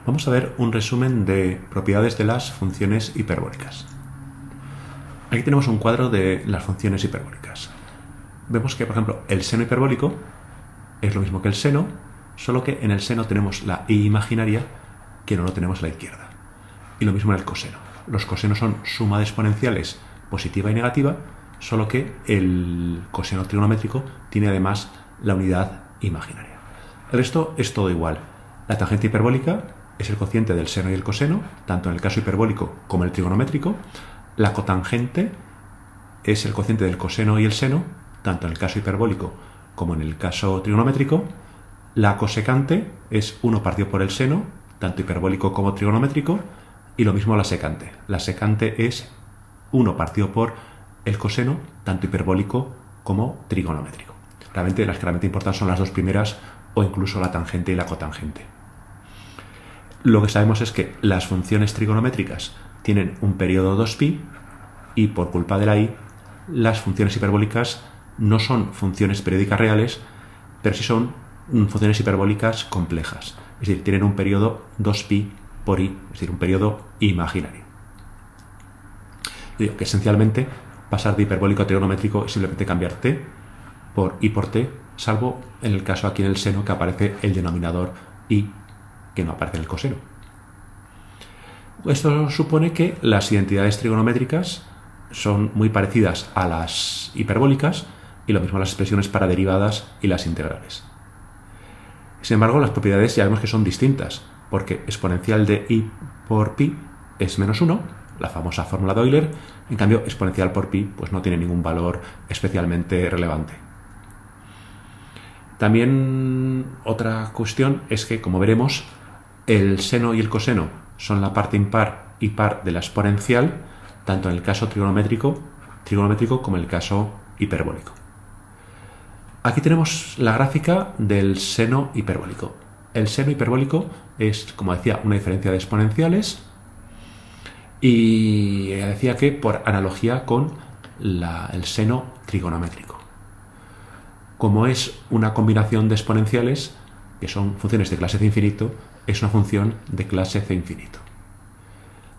Vamos a ver un resumen de propiedades de las funciones hiperbólicas. Aquí tenemos un cuadro de las funciones hiperbólicas. Vemos que, por ejemplo, el seno hiperbólico es lo mismo que el seno, solo que en el seno tenemos la i imaginaria que no lo tenemos a la izquierda. Y lo mismo en el coseno. Los cosenos son suma de exponenciales positiva y negativa, solo que el coseno trigonométrico tiene además la unidad imaginaria. El resto es todo igual. La tangente hiperbólica es el cociente del seno y el coseno, tanto en el caso hiperbólico como en el trigonométrico. La cotangente es el cociente del coseno y el seno, tanto en el caso hiperbólico como en el caso trigonométrico. La cosecante es 1 partido por el seno, tanto hiperbólico como trigonométrico, y lo mismo la secante. La secante es 1 partido por el coseno, tanto hiperbólico como trigonométrico. Realmente las que realmente importan son las dos primeras, o incluso la tangente y la cotangente. Lo que sabemos es que las funciones trigonométricas tienen un periodo 2π y por culpa de la i, las funciones hiperbólicas no son funciones periódicas reales, pero sí son funciones hiperbólicas complejas. Es decir, tienen un periodo 2π por i, es decir, un periodo imaginario. Digo que esencialmente pasar de hiperbólico a trigonométrico es simplemente cambiar t por i por t, salvo en el caso aquí en el seno que aparece el denominador i, que no aparece en el coseno. Esto supone que las identidades trigonométricas son muy parecidas a las hiperbólicas y lo mismo las expresiones para derivadas y las integrales. Sin embargo, las propiedades ya vemos que son distintas, porque exponencial de i por pi es -1, la famosa fórmula de Euler. En cambio, exponencial por pi pues no tiene ningún valor especialmente relevante. También otra cuestión es que, como veremos, el seno y el coseno son la parte impar y par de la exponencial, tanto en el caso trigonométrico como en el caso hiperbólico. Aquí tenemos la gráfica del seno hiperbólico. El seno hiperbólico es, como decía, una diferencia de exponenciales, y decía que por analogía con el seno trigonométrico. Como es una combinación de exponenciales, que son funciones de clase c infinito, es una función de clase c infinito.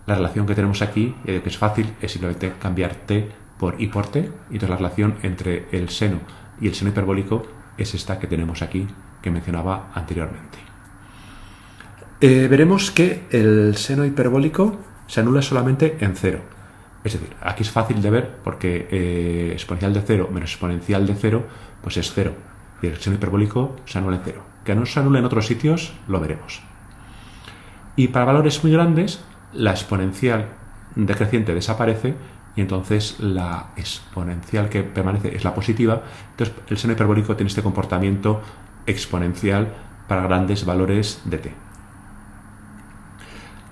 La relación que tenemos aquí, que es fácil, es simplemente cambiar t por i por t, y entonces la relación entre el seno y el seno hiperbólico es esta que tenemos aquí, que mencionaba anteriormente. Veremos que el seno hiperbólico se anula solamente en 0. Es decir, aquí es fácil de ver porque exponencial de 0 menos exponencial de 0 pues es 0. Y el seno hiperbólico se anula en 0. Que no se anule en otros sitios lo veremos. Y para valores muy grandes, la exponencial decreciente desaparece y entonces la exponencial que permanece es la positiva. Entonces el seno hiperbólico tiene este comportamiento exponencial para grandes valores de t.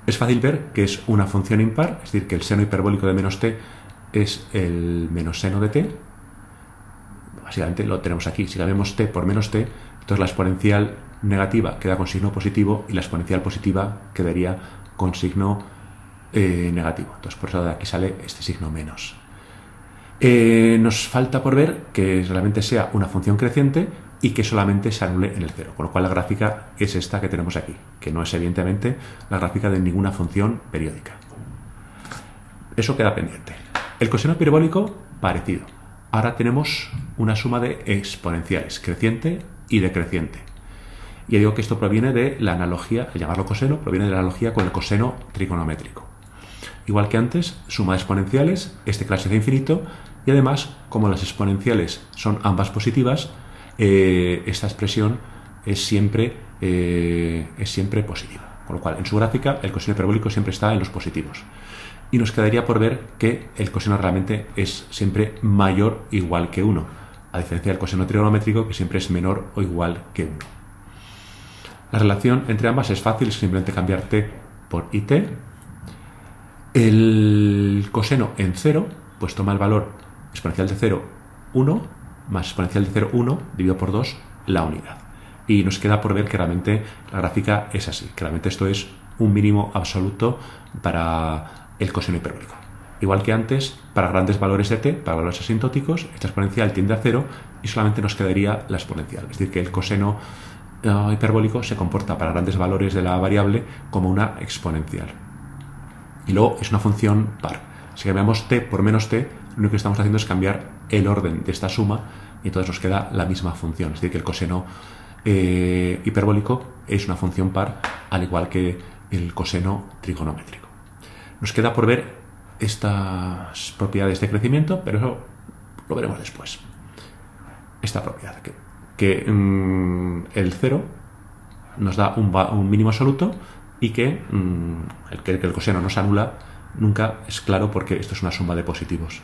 Es fácil ver que es una función impar, es decir, que el seno hiperbólico de menos t es el menos seno de t. Básicamente lo tenemos aquí. Si cambiamos t por menos t, entonces la exponencial negativa queda con signo positivo y la exponencial positiva quedaría con signo negativo. Entonces por eso de aquí sale este signo menos. Nos falta por ver que realmente sea una función creciente y que solamente se anule en el 0, con lo cual la gráfica es esta que tenemos aquí, que no es evidentemente la gráfica de ninguna función periódica. Eso queda pendiente. El coseno hiperbólico, parecido. Ahora tenemos una suma de exponenciales, creciente y decreciente. Y digo que esto proviene de la analogía, al llamarlo coseno, proviene de la analogía con el coseno trigonométrico. Igual que antes, suma de exponenciales, este clase de infinito, y además, como las exponenciales son ambas positivas, esta expresión es siempre positiva. Con lo cual, en su gráfica, el coseno hiperbólico siempre está en los positivos. Y nos quedaría por ver que el coseno realmente es siempre mayor o igual que 1, a diferencia del coseno trigonométrico, que siempre es menor o igual que 1. La relación entre ambas es fácil, es simplemente cambiar t por it. El coseno en 0, pues toma el valor exponencial de 0, 1, más exponencial de 0, 1, dividido por 2, la unidad. Y nos queda por ver que realmente la gráfica es así, que realmente esto es un mínimo absoluto para el coseno hiperbólico. Igual que antes, para grandes valores de t, para valores asintóticos, esta exponencial tiende a 0 y solamente nos quedaría la exponencial. Es decir, que el coseno hiperbólico se comporta para grandes valores de la variable como una exponencial. Y luego es una función par. Si cambiamos t por menos t, lo único que estamos haciendo es cambiar el orden de esta suma y entonces nos queda la misma función. Es decir, que el coseno hiperbólico es una función par, al igual que el coseno trigonométrico. Nos queda por ver estas propiedades de crecimiento, pero eso lo veremos después. Esta propiedad, que el 0 nos da un mínimo absoluto y que el coseno no se anula nunca es claro porque esto es una suma de positivos.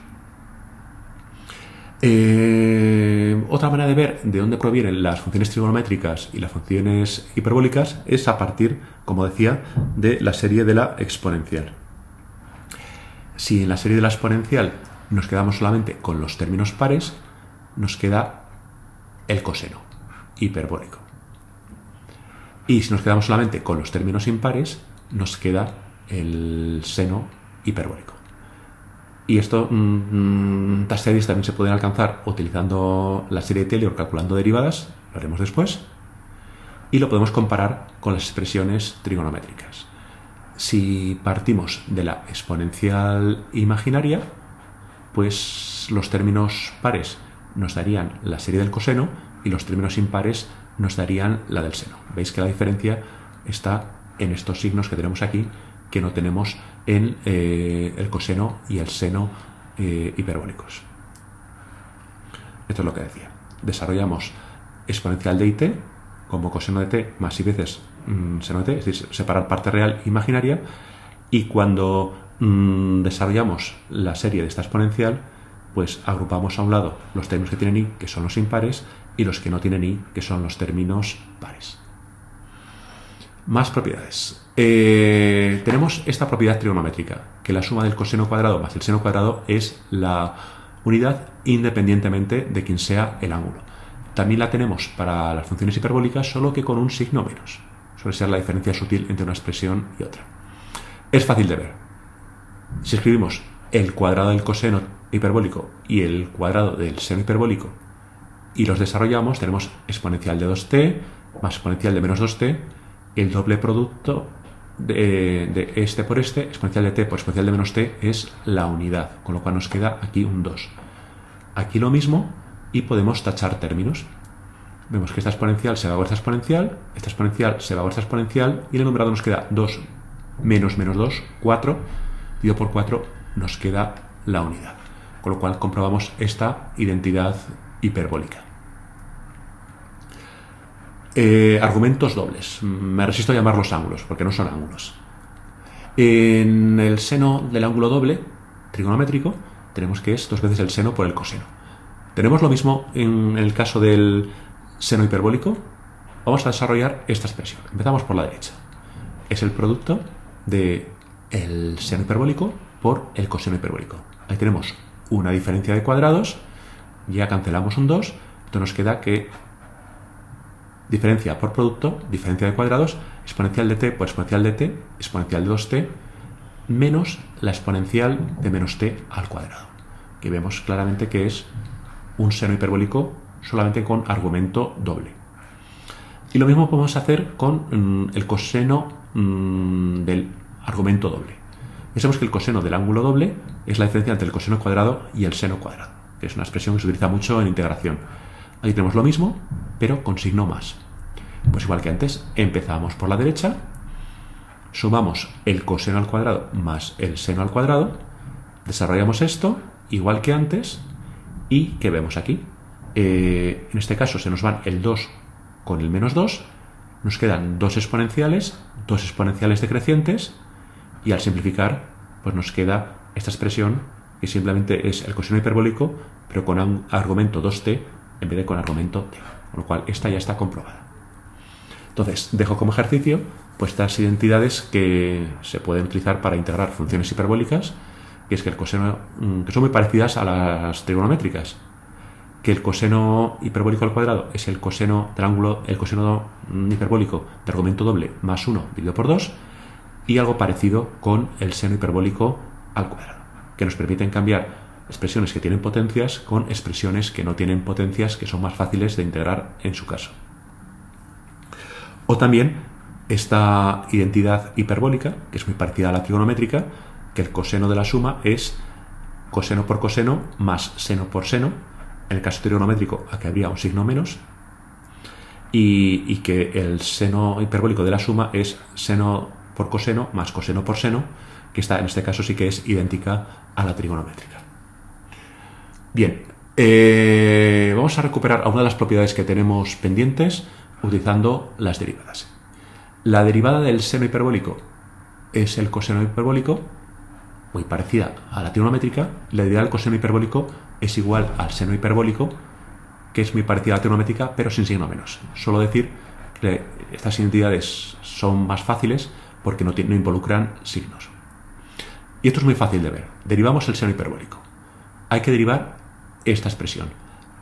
Otra manera de ver de dónde provienen las funciones trigonométricas y las funciones hiperbólicas es a partir, como decía, de la serie de la exponencial. Si en la serie de la exponencial nos quedamos solamente con los términos pares, nos queda el coseno hiperbólico. Y si nos quedamos solamente con los términos impares, nos queda el seno hiperbólico. Y estas series también se pueden alcanzar utilizando la serie de Taylor calculando derivadas, lo haremos después, y lo podemos comparar con las expresiones trigonométricas. Si partimos de la exponencial imaginaria, pues los términos pares nos darían la serie del coseno y los términos impares nos darían la del seno. Veis que la diferencia está en estos signos que tenemos aquí, que no tenemos en el coseno y el seno hiperbólicos. Esto es lo que decía. Desarrollamos exponencial de it como coseno de t más y veces seno de t, es decir, separar parte real e imaginaria, y cuando desarrollamos la serie de esta exponencial, pues agrupamos a un lado los términos que tienen i, que son los impares, y los que no tienen i, que son los términos pares. Más propiedades. Tenemos esta propiedad trigonométrica, que la suma del coseno cuadrado más el seno cuadrado es la unidad independientemente de quién sea el ángulo. También la tenemos para las funciones hiperbólicas, solo que con un signo menos. Suele ser la diferencia sutil entre una expresión y otra. Es fácil de ver. Si escribimos el cuadrado del coseno hiperbólico y el cuadrado del seno hiperbólico y los desarrollamos, tenemos exponencial de 2t más exponencial de menos 2t, el doble producto de este por este, exponencial de t por exponencial de menos t, es la unidad, con lo cual nos queda aquí un 2. Aquí lo mismo, y podemos tachar términos. Vemos que esta exponencial se va por esta exponencial se va por esta exponencial, y en el numerado nos queda 2 menos 2, 4, dividido por 4 nos queda la unidad. Con lo cual comprobamos esta identidad hiperbólica. Argumentos dobles. Me resisto a llamarlos ángulos, porque no son ángulos. En el seno del ángulo doble trigonométrico tenemos que es 2 veces el seno por el coseno. Tenemos lo mismo en el caso del seno hiperbólico. Vamos a desarrollar esta expresión. Empezamos por la derecha. Es el producto del seno hiperbólico por el coseno hiperbólico. Ahí tenemos una diferencia de cuadrados, ya cancelamos un 2, entonces nos queda que diferencia por producto, diferencia de cuadrados, exponencial de t por exponencial de t, exponencial de 2t, menos la exponencial de menos t al cuadrado, que vemos claramente que es un seno hiperbólico solamente con argumento doble. Y lo mismo podemos hacer con el coseno del argumento doble. Pensemos que el coseno del ángulo doble es la diferencia entre el coseno cuadrado y el seno cuadrado, que es una expresión que se utiliza mucho en integración. Ahí tenemos lo mismo, pero con signo más. Pues igual que antes, empezamos por la derecha, sumamos el coseno al cuadrado más el seno al cuadrado, desarrollamos esto, igual que antes, y ¿qué vemos aquí? En este caso se nos van el 2 con el menos 2, nos quedan dos exponenciales decrecientes, y al simplificar, pues nos queda esta expresión que simplemente es el coseno hiperbólico, pero con argumento 2t en vez de con argumento t, con lo cual esta ya está comprobada. Entonces, dejo como ejercicio pues estas identidades que se pueden utilizar para integrar funciones hiperbólicas, que es que el coseno, que son muy parecidas a las trigonométricas, que el coseno hiperbólico al cuadrado es el coseno del ángulo, el coseno hiperbólico de argumento doble más 1 dividido por 2, y algo parecido con el seno hiperbólico al cuadrado, que nos permiten cambiar expresiones que tienen potencias con expresiones que no tienen potencias, que son más fáciles de integrar en su caso. O también esta identidad hiperbólica, que es muy parecida a la trigonométrica, que el coseno de la suma es coseno por coseno más seno por seno. En el caso trigonométrico, aquí habría un signo menos. Y que el seno hiperbólico de la suma es seno por coseno más coseno por seno, que en este caso sí que es idéntica a la trigonométrica. Bien, vamos a recuperar algunas de las propiedades que tenemos pendientes utilizando las derivadas. La derivada del seno hiperbólico es el coseno hiperbólico, muy parecida a la trigonométrica. La derivada del coseno hiperbólico es igual al seno hiperbólico, que es muy parecida a la trigonométrica, pero sin signo menos. Solo decir que estas identidades son más fáciles porque no involucran signos. Y esto es muy fácil de ver. Derivamos el seno hiperbólico. Hay que derivar esta expresión.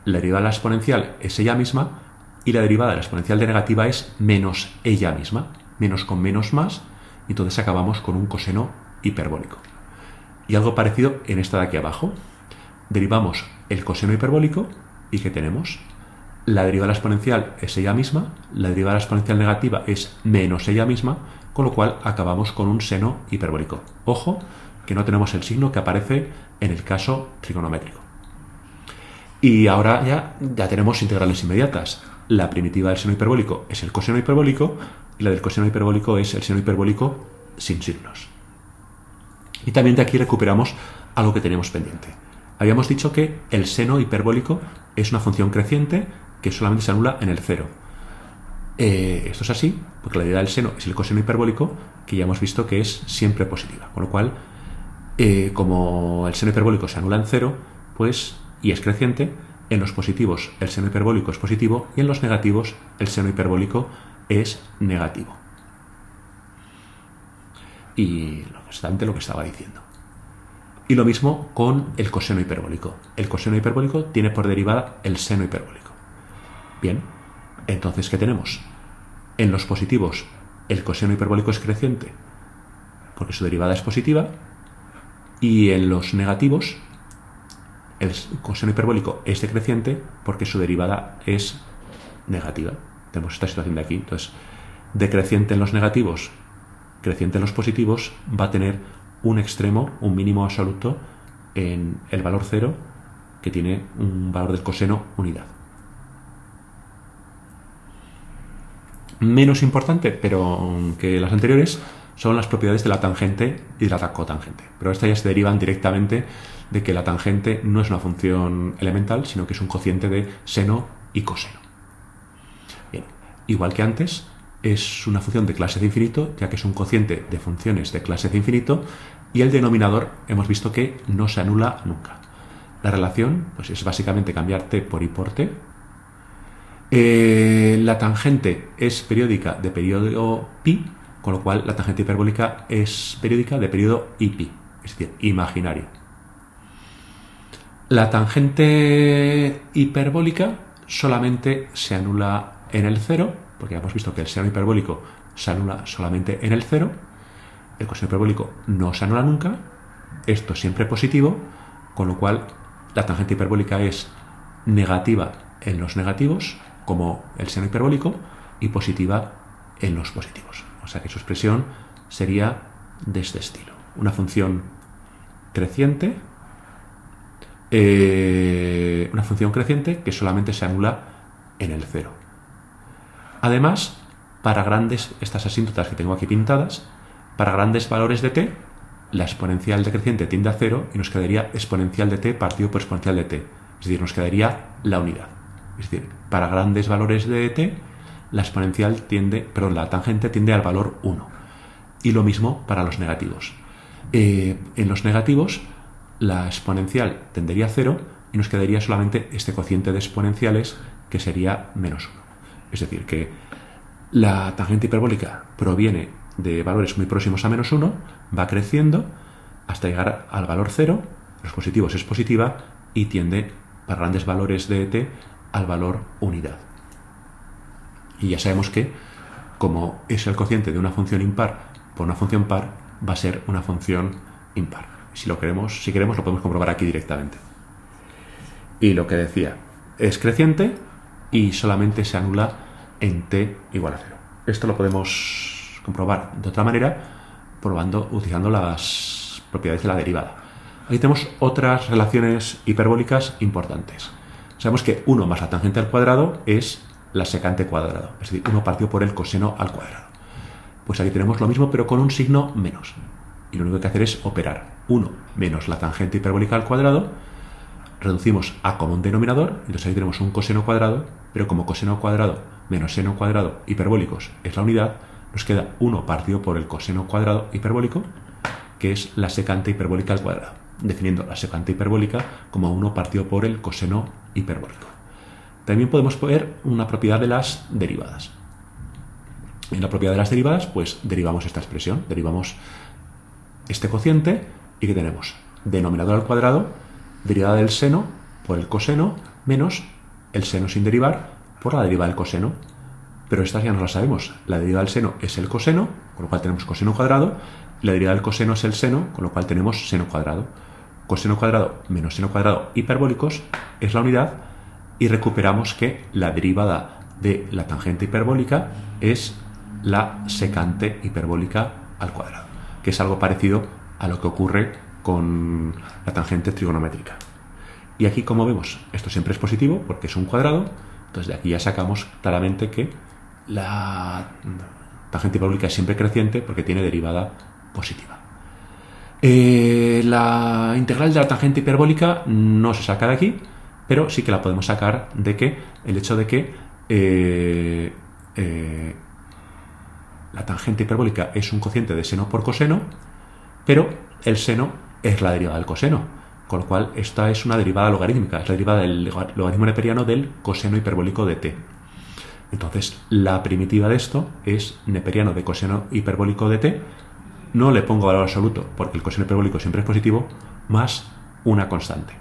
La derivada de la exponencial es ella misma y la derivada de la exponencial de negativa es menos ella misma. Menos con menos más, y entonces acabamos con un coseno hiperbólico. Y algo parecido en esta de aquí abajo. Derivamos el coseno hiperbólico y ¿qué tenemos? La derivada de la exponencial es ella misma, la derivada de la exponencial negativa es menos ella misma, con lo cual acabamos con un seno hiperbólico. Ojo, que no tenemos el signo que aparece en el caso trigonométrico. Y ahora ya tenemos integrales inmediatas. La primitiva del seno hiperbólico es el coseno hiperbólico y la del coseno hiperbólico es el seno hiperbólico sin signos. Y también de aquí recuperamos algo que teníamos pendiente. Habíamos dicho que el seno hiperbólico es una función creciente que solamente se anula en el cero. Esto es así porque la derivada del seno es el coseno hiperbólico, que ya hemos visto que es siempre positiva. Con lo cual, como el seno hiperbólico se anula en cero, pues, y es creciente, en los positivos el seno hiperbólico es positivo y en los negativos el seno hiperbólico es negativo. Y bastante lo que estaba diciendo. Y lo mismo con el coseno hiperbólico. El coseno hiperbólico tiene por derivada el seno hiperbólico. Bien, entonces, ¿qué tenemos? En los positivos el coseno hiperbólico es creciente porque su derivada es positiva, y en los negativos el coseno hiperbólico es decreciente porque su derivada es negativa. Tenemos esta situación de aquí. Entonces, decreciente en los negativos, creciente en los positivos, va a tener un extremo, un mínimo absoluto en el valor 0, que tiene un valor del coseno unidad. Menos importante, pero que las anteriores, son las propiedades de la tangente y de la cotangente. Pero estas ya se derivan directamente de que la tangente no es una función elemental, sino que es un cociente de seno y coseno. Bien, igual que antes, es una función de clase de infinito, ya que es un cociente de funciones de clase de infinito, y el denominador hemos visto que no se anula nunca. La relación, pues, es básicamente cambiar t por i por t. La tangente es periódica de periodo pi, con lo cual la tangente hiperbólica es periódica de periodo ipi, es decir, imaginario. La tangente hiperbólica solamente se anula en el cero, porque ya hemos visto que el seno hiperbólico se anula solamente en el cero. El coseno hiperbólico no se anula nunca. Esto es siempre positivo, con lo cual la tangente hiperbólica es negativa en los negativos, como el seno hiperbólico, y positiva en los positivos. O sea que su expresión sería de este estilo. Una función creciente, que solamente se anula en el cero. Además, para grandes, estas asíntotas que tengo aquí pintadas, para grandes valores de t, la exponencial decreciente tiende a 0 y nos quedaría exponencial de t partido por exponencial de t. Es decir, nos quedaría la unidad. Es decir, para grandes valores de t, la tangente tiende al valor 1. Y lo mismo para los negativos. En los negativos, la exponencial tendería a 0 y nos quedaría solamente este cociente de exponenciales, que sería menos 1. Es decir, que la tangente hiperbólica proviene de valores muy próximos a menos 1, va creciendo hasta llegar al valor 0, los positivos es positiva y tiende, para grandes valores de t, al valor unidad. Y ya sabemos que, como es el cociente de una función impar por una función par, va a ser una función impar. Si queremos, lo podemos comprobar aquí directamente. Y lo que decía, es creciente y solamente se anula en t igual a 0. esto lo podemos comprobar de otra manera, utilizando las propiedades de la derivada. Aquí tenemos otras relaciones hiperbólicas importantes. Sabemos que 1 más la tangente al cuadrado es la secante cuadrado, es decir, 1 partido por el coseno al cuadrado. Pues aquí tenemos lo mismo, pero con un signo menos. Y lo único que hay que hacer es operar 1 menos la tangente hiperbólica al cuadrado, reducimos a común denominador, entonces aquí tenemos un coseno cuadrado, pero como coseno cuadrado menos seno cuadrado hiperbólicos es la unidad, nos queda 1 partido por el coseno cuadrado hiperbólico, que es la secante hiperbólica al cuadrado, definiendo la secante hiperbólica como 1 partido por el coseno hiperbólico. También podemos ver una propiedad de las derivadas. En la propiedad de las derivadas, pues derivamos esta expresión, derivamos este cociente y que tenemos denominador al cuadrado, derivada del seno por el coseno menos el seno sin derivar por la derivada del coseno. Pero estas ya no las sabemos. La derivada del seno es el coseno, con lo cual tenemos coseno cuadrado, y la derivada del coseno es el seno, con lo cual tenemos seno cuadrado. Coseno cuadrado menos seno cuadrado hiperbólicos es la unidad, y recuperamos que la derivada de la tangente hiperbólica es la secante hiperbólica al cuadrado, que es algo parecido a lo que ocurre con la tangente trigonométrica. Y aquí, como vemos, esto siempre es positivo porque es un cuadrado, entonces de aquí ya sacamos claramente que la tangente hiperbólica es siempre creciente porque tiene derivada positiva. La integral de la tangente hiperbólica no se saca de aquí, pero sí que la podemos sacar de que el hecho de que la tangente hiperbólica es un cociente de seno por coseno, pero el seno es la derivada del coseno, con lo cual esta es una derivada logarítmica, es la derivada del logaritmo neperiano del coseno hiperbólico de t. Entonces, la primitiva de esto es neperiano de coseno hiperbólico de t, no le pongo valor absoluto porque el coseno hiperbólico siempre es positivo, más una constante.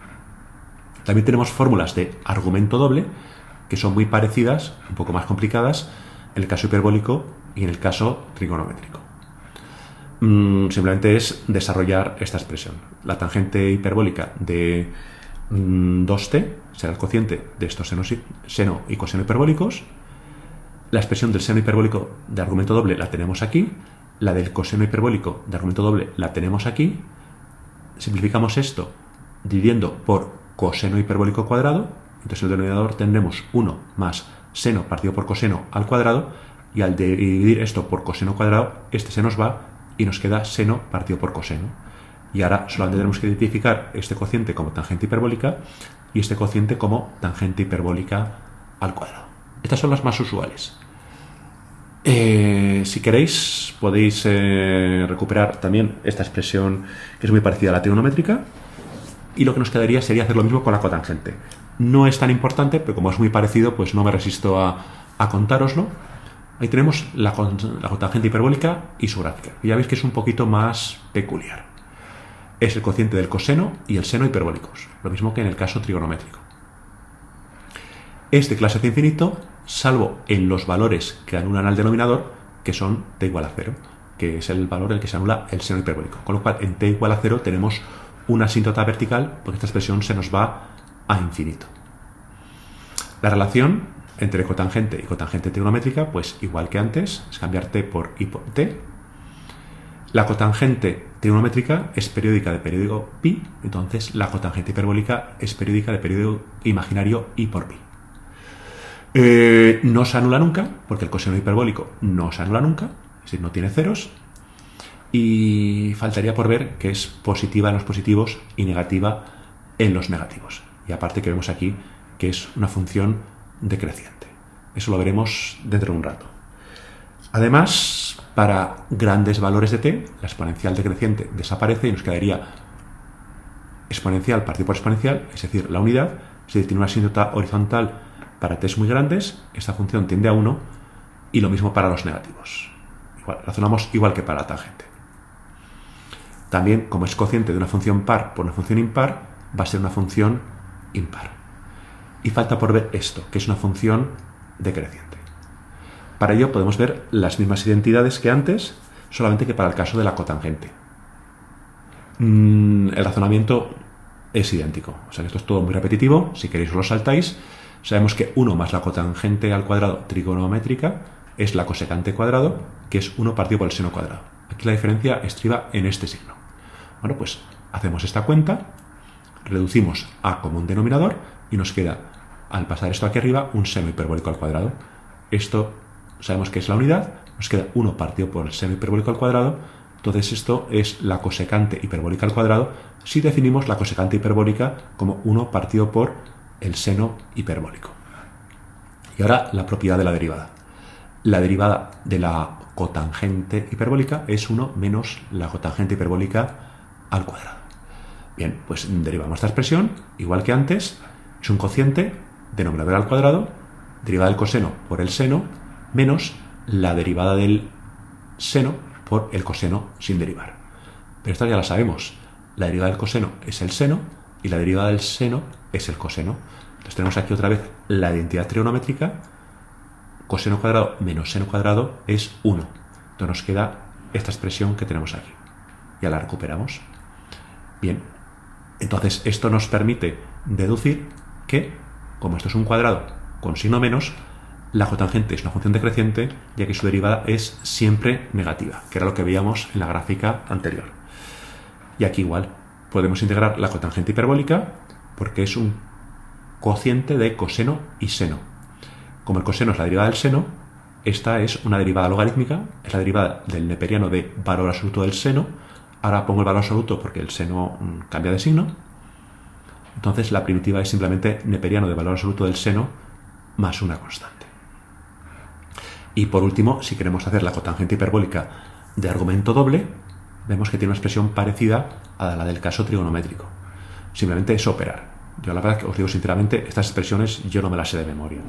También tenemos fórmulas de argumento doble que son muy parecidas, un poco más complicadas, en el caso hiperbólico y en el caso trigonométrico. Simplemente es desarrollar esta expresión. La tangente hiperbólica de 2t será el cociente de estos seno y coseno hiperbólicos. La expresión del seno hiperbólico de argumento doble la tenemos aquí. La del coseno hiperbólico de argumento doble la tenemos aquí. Simplificamos esto dividiendo por coseno hiperbólico cuadrado. Entonces en el denominador tendremos 1 más seno partido por coseno al cuadrado, y al dividir esto por coseno cuadrado, este se nos va y nos queda seno partido por coseno. Y ahora solamente tenemos que identificar este cociente como tangente hiperbólica y este cociente como tangente hiperbólica al cuadrado. Estas son las más usuales. Si queréis, podéis recuperar también esta expresión que es muy parecida a la trigonométrica, y lo que nos quedaría sería hacer lo mismo con la cotangente. No es tan importante, pero como es muy parecido, pues no me resisto a contároslo. Ahí tenemos la cotangente hiperbólica y su gráfica. Y ya veis que es un poquito más peculiar. Es el cociente del coseno y el seno hiperbólicos, lo mismo que en el caso trigonométrico. Es de clase hacia infinito, salvo en los valores que anulan al denominador, que son t igual a 0, que es el valor en el que se anula el seno hiperbólico. Con lo cual, en t igual a 0 tenemos una asíntota vertical, porque esta expresión se nos va a infinito. La relación entre cotangente y cotangente trigonométrica, pues igual que antes, es cambiar t por i por t. La cotangente trigonométrica es periódica de periodo pi, entonces la cotangente hiperbólica es periódica de periodo imaginario i por pi. No se anula nunca, porque el coseno hiperbólico no se anula nunca, es decir, no tiene ceros, y faltaría por ver que es positiva en los positivos y negativa en los negativos. Y aparte que vemos aquí que es una función decreciente. Eso lo veremos dentro de un rato. Además, para grandes valores de t, la exponencial decreciente desaparece y nos quedaría exponencial partido por exponencial, es decir, la unidad. Si tiene una asíntota horizontal para t's muy grandes, esta función tiende a 1, y lo mismo para los negativos. Razonamos igual que para la tangente. También, como es cociente de una función par por una función impar, va a ser una función impar. Y falta por ver esto, que es una función decreciente. Para ello podemos ver las mismas identidades que antes, solamente que para el caso de la cotangente. El razonamiento es idéntico, o sea que esto es todo muy repetitivo. Si queréis os lo saltáis. Sabemos que 1 más la cotangente al cuadrado trigonométrica es la cosecante cuadrado, que es 1 partido por el seno cuadrado. Aquí la diferencia estriba en este signo. Bueno, pues hacemos esta cuenta, reducimos a como un denominador y nos queda, al pasar esto aquí arriba, un seno hiperbólico al cuadrado. Esto sabemos que es la unidad, nos queda 1 partido por el seno hiperbólico al cuadrado, entonces esto es la cosecante hiperbólica al cuadrado si definimos la cosecante hiperbólica como 1 partido por el seno hiperbólico. Y ahora la propiedad de la derivada. La derivada de la cotangente hiperbólica es 1 menos la cotangente hiperbólica al cuadrado. Bien, pues derivamos esta expresión, igual que antes, es un cociente, denominador al cuadrado, derivada del coseno por el seno, menos la derivada del seno por el coseno sin derivar. Pero esta ya la sabemos. La derivada del coseno es el seno y la derivada del seno es el coseno. Entonces tenemos aquí otra vez la identidad trigonométrica. Coseno cuadrado menos seno cuadrado es 1. Entonces nos queda esta expresión que tenemos aquí. Ya la recuperamos. Bien, entonces esto nos permite deducir que, como esto es un cuadrado con signo menos, la cotangente es una función decreciente, ya que su derivada es siempre negativa, que era lo que veíamos en la gráfica anterior. Y aquí igual, podemos integrar la cotangente hiperbólica porque es un cociente de coseno y seno. Como el coseno es la derivada del seno, esta es una derivada logarítmica, es la derivada del neperiano de valor absoluto del seno. Ahora pongo el valor absoluto porque el seno cambia de signo. Entonces la primitiva es simplemente neperiano de valor absoluto del seno más una constante. Y por último, si queremos hacer la cotangente hiperbólica de argumento doble, vemos que tiene una expresión parecida a la del caso trigonométrico. Simplemente es operar. Yo la verdad que os digo sinceramente, estas expresiones yo no me las sé de memoria.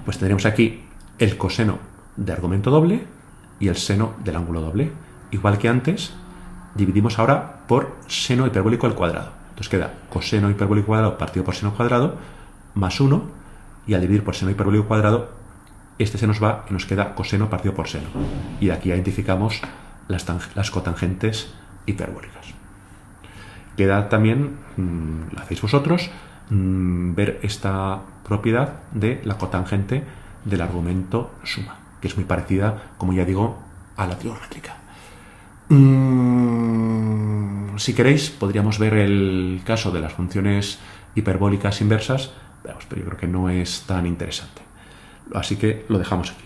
Pues tendríamos aquí el coseno de argumento doble y el seno del ángulo doble. Igual que antes, dividimos ahora por seno hiperbólico al cuadrado. Entonces queda coseno hiperbólico cuadrado partido por seno cuadrado más 1, y al dividir por seno hiperbólico cuadrado, este se nos va y nos queda coseno partido por seno. Y de aquí identificamos las cotangentes hiperbólicas. Queda también, lo hacéis vosotros, ver esta propiedad de la cotangente del argumento suma, que es muy parecida, como ya digo, a la trigonométrica. Si queréis, podríamos ver el caso de las funciones hiperbólicas inversas, pero yo creo que no es tan interesante. Así que lo dejamos aquí.